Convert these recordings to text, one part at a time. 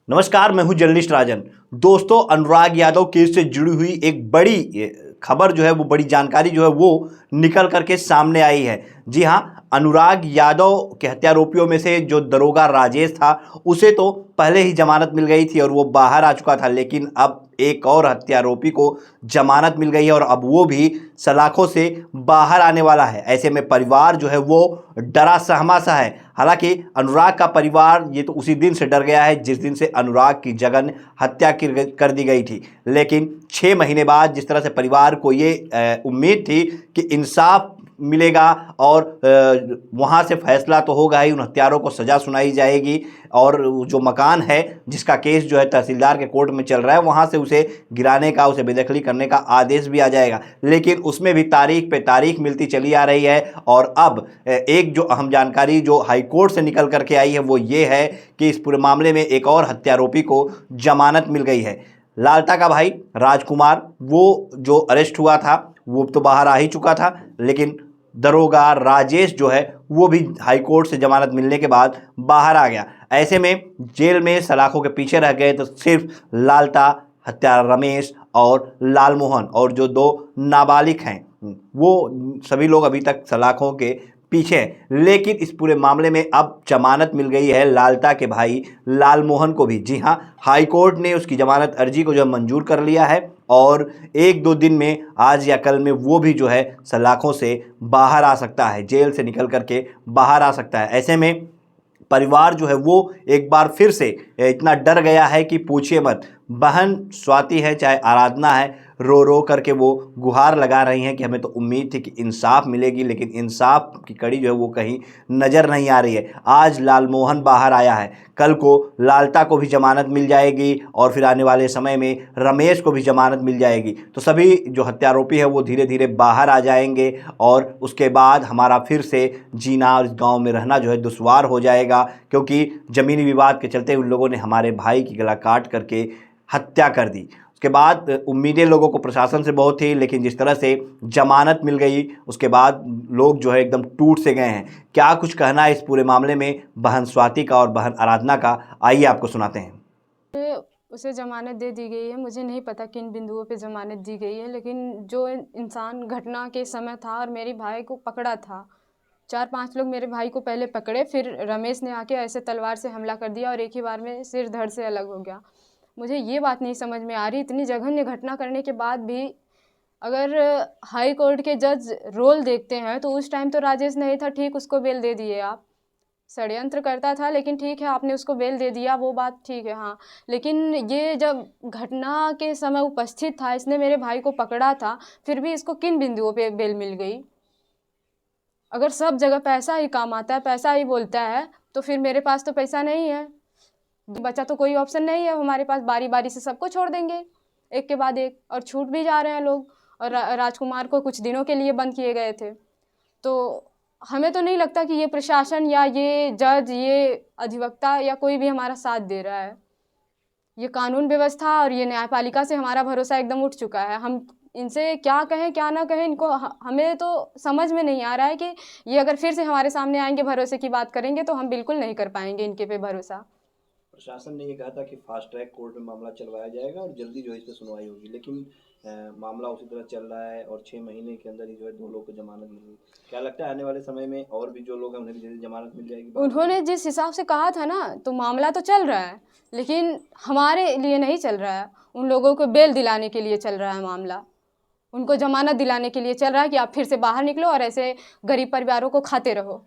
नमस्कार, मैं हूं जर्नलिस्ट राजन। दोस्तों, अनुराग यादव केस से जुड़ी हुई एक बड़ी खबर जो है वो बड़ी जानकारी जो है वो निकल करके सामने आई है। जी हां, अनुराग यादव के हत्यारोपियों में से जो दरोगा राजेश था उसे तो पहले ही जमानत मिल गई थी और वो बाहर आ चुका था, लेकिन अब एक और हत्यारोपी को जमानत मिल गई है और अब वो भी सलाखों से बाहर आने वाला है। ऐसे में परिवार जो है वो डरा सहमा सा है। हालांकि अनुराग का परिवार ये तो उसी दिन से डर गया है जिस दिन से अनुराग की जघन्य हत्या कर दी गई थी, लेकिन 6 महीने बाद जिस तरह से परिवार को ये उम्मीद थी कि इंसाफ मिलेगा और वहाँ से फैसला तो होगा ही, उन हत्यारों को सज़ा सुनाई जाएगी और जो मकान है जिसका केस जो है तहसीलदार के कोर्ट में चल रहा है वहाँ से उसे गिराने का, उसे बेदखली करने का आदेश भी आ जाएगा, लेकिन उसमें भी तारीख पे तारीख मिलती चली आ रही है। और अब एक जो अहम जानकारी जो हाईकोर्ट से निकल करके आई है वो ये है कि इस पूरे मामले में एक और हत्यारोपी को जमानत मिल गई है। लालता का भाई राजकुमार, वो जो अरेस्ट हुआ था वो तो बाहर आ ही चुका था, लेकिन दरोगा राजेश जो है वो भी हाईकोर्ट से जमानत मिलने के बाद बाहर आ गया। ऐसे में जेल में सलाखों के पीछे रह गए तो सिर्फ लालता, हत्यारा रमेश और लालमोहन और जो दो नाबालिग हैं वो सभी लोग अभी तक सलाखों के पीछे हैं। लेकिन इस पूरे मामले में अब जमानत मिल गई है लालता के भाई लालमोहन को भी। जी हाँ, हाईकोर्ट ने उसकी जमानत अर्जी को जो मंजूर कर लिया है और 1-2 दिन में, आज या कल में वो भी जो है सलाखों से बाहर आ सकता है, जेल से निकल करके बाहर आ सकता है। ऐसे में परिवार जो है वो एक बार फिर से इतना डर गया है कि पूछिए मत। बहन स्वाति है चाहे आराधना है, रो रो करके वो गुहार लगा रही हैं कि हमें तो उम्मीद थी कि इंसाफ मिलेगी, लेकिन इंसाफ की कड़ी जो है वो कहीं नज़र नहीं आ रही है। आज लालमोहन बाहर आया है, कल को लालता को भी जमानत मिल जाएगी और फिर आने वाले समय में रमेश को भी जमानत मिल जाएगी। तो सभी जो हत्यारोपी है वो धीरे धीरे बाहर आ जाएंगे और उसके बाद हमारा फिर से जीना और इस गाँव में रहना जो है दुश्वार हो जाएगा, क्योंकि ज़मीनी विवाद के चलते उन लोगों ने हमारे भाई की गला काट करके हत्या कर दी। उसके बाद उम्मीदें लोगों को प्रशासन से बहुत थी, लेकिन जिस तरह से जमानत मिल गई उसके बाद लोग जो है एकदम टूट से गए हैं। क्या कुछ कहना है इस पूरे मामले में बहन स्वाति का और बहन आराधना का, आइए आपको सुनाते हैं। उसे ज़मानत दे दी गई है। मुझे नहीं पता किन बिंदुओं पे ज़मानत दी गई है, लेकिन जो इंसान घटना के समय था और मेरे भाई को पकड़ा था, 4-5 लोग मेरे भाई को पहले पकड़े, फिर रमेश ने आके ऐसे तलवार से हमला कर दिया और एक ही बार में सिर धड़ से अलग हो गया। मुझे ये बात नहीं समझ में आ रही, इतनी जघन्य घटना करने के बाद भी अगर हाई कोर्ट के जज रोल देखते हैं तो उस टाइम तो राजेश नहीं था, ठीक, उसको बेल दे दिए आप। षड्यंत्र करता था, लेकिन ठीक है आपने उसको बेल दे दिया, वो बात ठीक है, हाँ। लेकिन ये जब घटना के समय उपस्थित था, इसने मेरे भाई को पकड़ा था, फिर भी इसको किन बिंदुओं पे बेल मिल गई? अगर सब जगह पैसा ही काम आता है, पैसा ही बोलता है, तो फिर मेरे पास तो पैसा नहीं है, बचा तो कोई ऑप्शन नहीं है हमारे पास। बारी बारी से सबको छोड़ देंगे एक के बाद एक, और छूट भी जा रहे हैं लोग। और राजकुमार को कुछ दिनों के लिए बंद किए गए थे। तो हमें तो नहीं लगता कि ये प्रशासन या ये जज, ये अधिवक्ता या कोई भी हमारा साथ दे रहा है। ये कानून व्यवस्था और ये न्यायपालिका से हमारा भरोसा एकदम उठ चुका है। हम इनसे क्या कहें क्या ना कहें, इनको हमें तो समझ में नहीं आ रहा है कि ये अगर फिर से हमारे सामने आएंगे, भरोसे की बात करेंगे, तो हम बिल्कुल नहीं कर पाएंगे इनके पे भरोसा। प्रशासन ने ये कहा था कि फास्ट ट्रैक कोर्ट में मामला चलवाया जाएगा और जल्दी जो है इस पर सुनवाई होगी, लेकिन मामला उसी तरह चल रहा है और 6 महीने के अंदर ही जो है 2 लोग को जमानत मिल गई। क्या लगता है आने वाले समय में और भी जो लोग हैं उन्हें भी जल्दी जमानत मिल जाएगी? उन्होंने जिस हिसाब से कहा था ना, तो मामला तो चल रहा है, लेकिन हमारे लिए नहीं चल रहा है। उन लोगों को बेल दिलाने के लिए चल रहा है मामला, उनको जमानत दिलाने के लिए चल रहा है कि आप फिर से बाहर निकलो और ऐसे गरीब परिवारों को खाते रहो।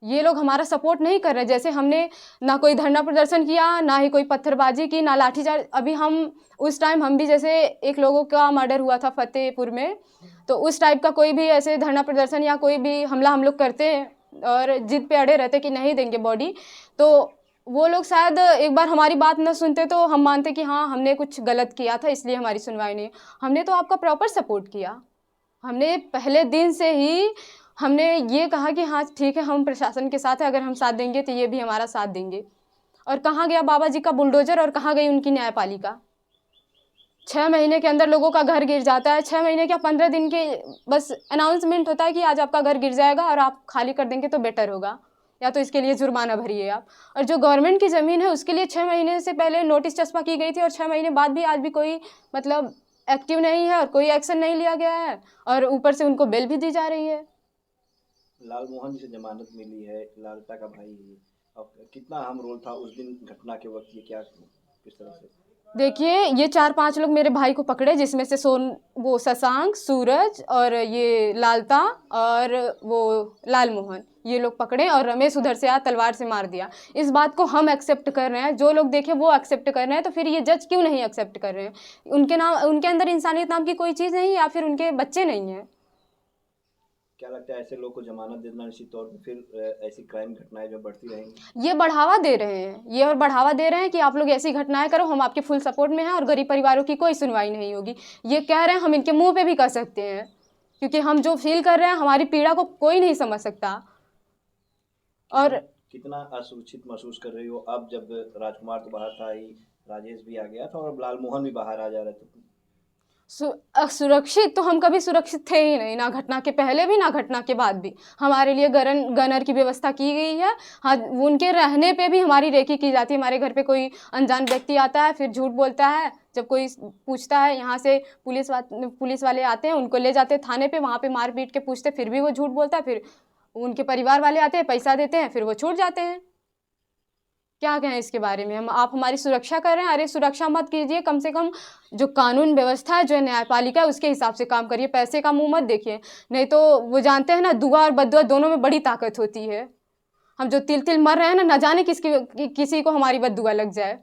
ये लोग हमारा सपोर्ट नहीं कर रहे। जैसे हमने ना कोई धरना प्रदर्शन किया, ना ही कोई पत्थरबाजी की, ना लाठीचार्ज। अभी हम उस टाइम हम भी, जैसे एक लोगों का मर्डर हुआ था फतेहपुर में, तो उस टाइप का कोई भी ऐसे धरना प्रदर्शन या कोई भी हमला हम लोग करते हैं और जिद पे अड़े रहते कि नहीं देंगे बॉडी, तो वो लोग शायद एक बार हमारी बात न सुनते तो हम मानते कि हाँ हमने कुछ गलत किया था इसलिए हमारी सुनवाई नहीं। हमने तो आपका प्रॉपर सपोर्ट किया। हमने पहले दिन से ही हमने ये कहा कि हाँ ठीक है, हम प्रशासन के साथ हैं, अगर हम साथ देंगे तो ये भी हमारा साथ देंगे। और कहाँ गया बाबा जी का बुलडोजर और कहाँ गई उनकी न्यायपालिका? 6 महीने के अंदर लोगों का घर गिर जाता है। 6 महीने क्या, 15 दिन के बस अनाउंसमेंट होता है कि आज आपका घर गिर जाएगा और आप खाली कर देंगे तो बेटर होगा। या तो इसके लिए जुर्माना भरिए आप। और जो गवर्नमेंट की ज़मीन है उसके लिए 6 महीने से पहले नोटिस चस्पा की गई थी और 6 महीने बाद भी आज भी कोई मतलब एक्टिव नहीं है और कोई एक्शन नहीं लिया गया है, और ऊपर से उनको बेल भी दी जा रही है। लाल मोहन से जमानत मिली है, लालता का भाई है, अब कितना अहम रोल था उस दिन घटना के वक्त, ये क्या किस तरह से? देखिए, ये 4-5 लोग मेरे भाई को पकड़े, जिसमें से वो शशांक, सूरज और ये लालता और वो लाल मोहन, ये लोग पकड़े और रमेश उधर से आया तलवार से मार दिया। इस बात को हम एक्सेप्ट कर रहे हैं, जो लोग देखे वो एक्सेप्ट कर रहे हैं, तो फिर ये जज क्यों नहीं एक्सेप्ट कर रहे हैं? उनके अंदर इंसानियत नाम की कोई चीज़ नहीं है, या फिर उनके बच्चे नहीं हैं? क्या लगता है ऐसे लोग को जमानत देना निश्चित तौर पे फिर ऐसी क्राइम घटनाएं जो बढ़ती रहेंगी? ये बढ़ावा दे रहे हैं, ये और बढ़ावा दे रहे हैं कि आप लोग ऐसी घटनाएं करो, हम आपके फुल सपोर्ट में हैं और गरीब परिवारों की कोई सुनवाई नहीं होगी। ये कह रहे हैं, हम इनके मुंह पे भी कर सकते हैं, क्योंकि हम जो फील कर रहे हैं हमारी पीड़ा को कोई नहीं समझ सकता। और कितना असुरक्षित महसूस कर रही हो अब, जब राजकुमार तो बाहर था ही, राजेश भी आ गया था और अब लाल मोहन भी बाहर आ जा रहे थे? सुरक्षित तो हम कभी सुरक्षित थे ही नहीं, ना घटना के पहले भी ना घटना के बाद भी। हमारे लिए गनर की व्यवस्था की गई है। हाँ, उनके रहने पे भी हमारी रेकी की जाती है। हमारे घर पे कोई अनजान व्यक्ति आता है, फिर झूठ बोलता है, जब कोई पूछता है, यहाँ से पुलिस वाले आते हैं, उनको ले जाते हैं थाने पे, वहाँ पे मार पीट के पूछते, फिर भी वो झूठ बोलता है। फिर उनके परिवार वाले आते हैं, पैसा देते हैं, फिर वो छूट जाते हैं। क्या कहें इसके बारे में? आप हमारी सुरक्षा कर रहे हैं, अरे सुरक्षा मत कीजिए, कम से कम जो कानून व्यवस्था है, जो न्यायपालिका है, उसके हिसाब से काम करिए, पैसे का मुंह मत देखिए। नहीं तो वो जानते हैं ना, दुआ और बद्दुआ दोनों में बड़ी ताकत होती है। हम जो तिल तिल मर रहे हैं ना जाने किसी को हमारी बद्दुआ लग जाए।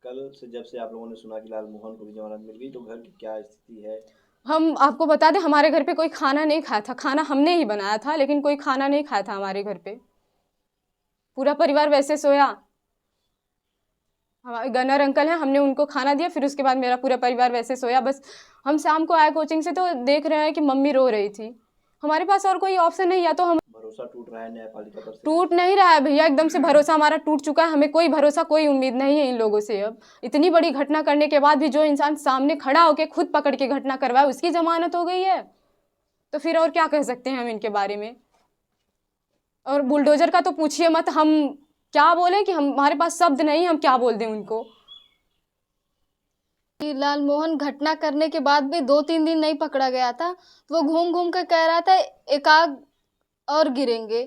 कल से जब से आप लोगों ने सुना कि लाल मोहन को भी जमानत मिल गई, तो घर की क्या स्थिति है? हम आपको बता दें, हमारे घर पे कोई खाना नहीं खाया था, खाना हमने ही बनाया था, लेकिन कोई खाना नहीं खाया था हमारे घर पे। पूरा परिवार वैसे सोया। हमारे गनर अंकल हैं, हमने उनको खाना दिया, फिर उसके बाद मेरा पूरा परिवार वैसे सोया। बस हम शाम को आए कोचिंग से तो देख रहे हैं कि मम्मी रो रही थी। हमारे पास और कोई ऑप्शन नहीं, या तो हम भरोसा टूट रहा है न्यायपालिका पर से? टूट नहीं रहा है भैया, एकदम से भरोसा हमारा टूट चुका है। हमें कोई भरोसा, कोई उम्मीद नहीं है इन लोगों से। अब इतनी बड़ी घटना करने के बाद भी जो इंसान सामने खड़ा होकर खुद पकड़ के घटना करवाए, उसकी जमानत हो गई है, तो फिर और क्या कह सकते हैं हम इनके बारे में? और बुलडोजर का तो पूछिए मत, हम क्या बोले कि हमारे पास शब्द नहीं, हम क्या बोल दें उनको। कि लाल मोहन घटना करने के बाद भी 2-3 दिन नहीं पकड़ा गया था, तो वो घूम घूम कर कह रहा था एकाग और गिरेंगे।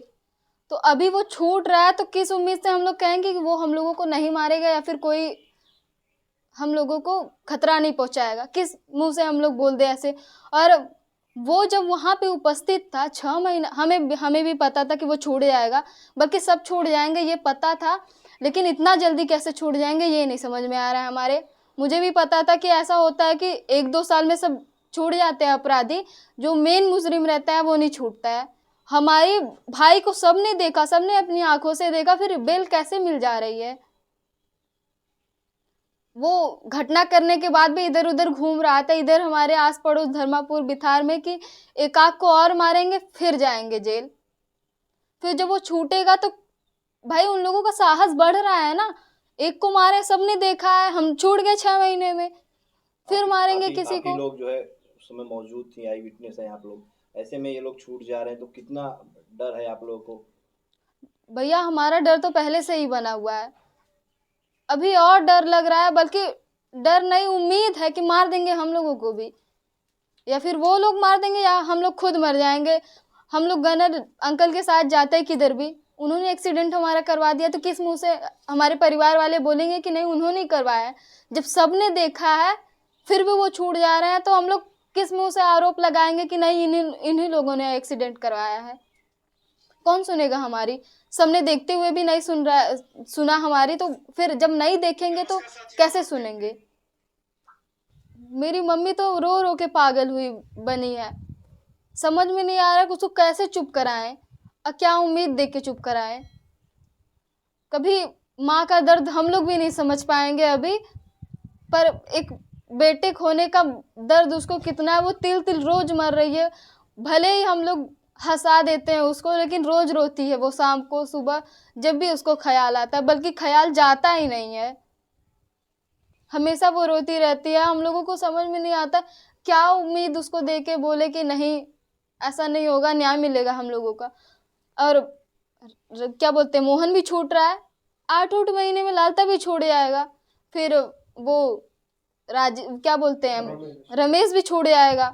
तो अभी वो छूट रहा है, तो किस उम्मीद से हम लोग कहेंगे कि वो हम लोगों को नहीं मारेगा या फिर कोई हम लोगों को खतरा नहीं पहुंचाएगा? किस मुंह से हम लोग बोल दे ऐसे? और वो जब वहाँ पे उपस्थित था 6 महीना, हमें भी पता था कि वो छूट जाएगा, बल्कि सब छूट जाएंगे ये पता था, लेकिन इतना जल्दी कैसे छूट जाएंगे ये नहीं समझ में आ रहा है हमारे। मुझे भी पता था कि ऐसा होता है कि 1-2 साल में सब छूट जाते हैं अपराधी, जो मेन मुजरिम रहता है वो नहीं छूटता है। हमारे भाई को सबने देखा, सबने अपनी आंखों से देखा, फिर बेल कैसे मिल जा रही है? वो घटना करने के बाद भी इधर उधर घूम रहा था, इधर हमारे आस पड़ोस धर्मापुर बिथार में, कि एक आध को और मारेंगे फिर जाएंगे जेल। फिर जब वो छूटेगा तो भाई उन लोगों का साहस बढ़ रहा है ना। एक को मारे, सबने देखा है, हम छूट गए 6 महीने में, फिर मारेंगे किसी को। लोग जो है उस समय मौजूद थी, आई विटनेस है आप लोग, ऐसे में ये लोग छूट जा रहे हैं तो कितना डर है आप लोगों को? भैया हमारा डर तो पहले से ही बना हुआ है, अभी और डर लग रहा है, बल्कि डर नहीं, उम्मीद है कि मार देंगे हम लोगों को भी, या फिर वो लोग मार देंगे, या हम लोग खुद मर जाएंगे। हम लोग गनर अंकल के साथ जाते हैं किधर भी, उन्होंने एक्सीडेंट हमारा करवा दिया, तो किस मुंह से हमारे परिवार वाले बोलेंगे कि नहीं उन्होंने ही करवाया है? जब सबने देखा है फिर भी वो छूट जा रहे हैं, तो हम लोग किस मुंह से आरोप लगाएंगे कि नहीं इन्हीं लोगों ने एक्सीडेंट करवाया है? कौन सुनेगा हमारी? सबने देखते हुए भी नहीं सुना हमारी, तो फिर जब नहीं देखेंगे तो कैसे सुनेंगे? मेरी मम्मी तो रो रो के पागल हुई बनी है, समझ में नहीं आ रहा कि उसको कैसे चुप कराएं और क्या उम्मीद दे के चुप कराएं। कभी माँ का दर्द हम लोग भी नहीं समझ पाएंगे अभी, पर एक बेटे खोने का दर्द उसको कितना है, वो तिल तिल रोज मर रही है। भले ही हम लोग हंसा देते हैं उसको, लेकिन रोज रोती है वो, शाम को सुबह जब भी उसको ख्याल आता है, बल्कि ख्याल जाता ही नहीं है, हमेशा वो रोती रहती है। हम लोगों को समझ में नहीं आता क्या उम्मीद उसको दे के बोले कि नहीं ऐसा नहीं होगा, न्याय मिलेगा हम लोगों का। और क्या बोलते हैं, मोहन भी छूट रहा है, 8 महीने में लालता भी छोड़े आएगा, फिर वो क्या बोलते हैं, रमेश भी छोड़े आएगा।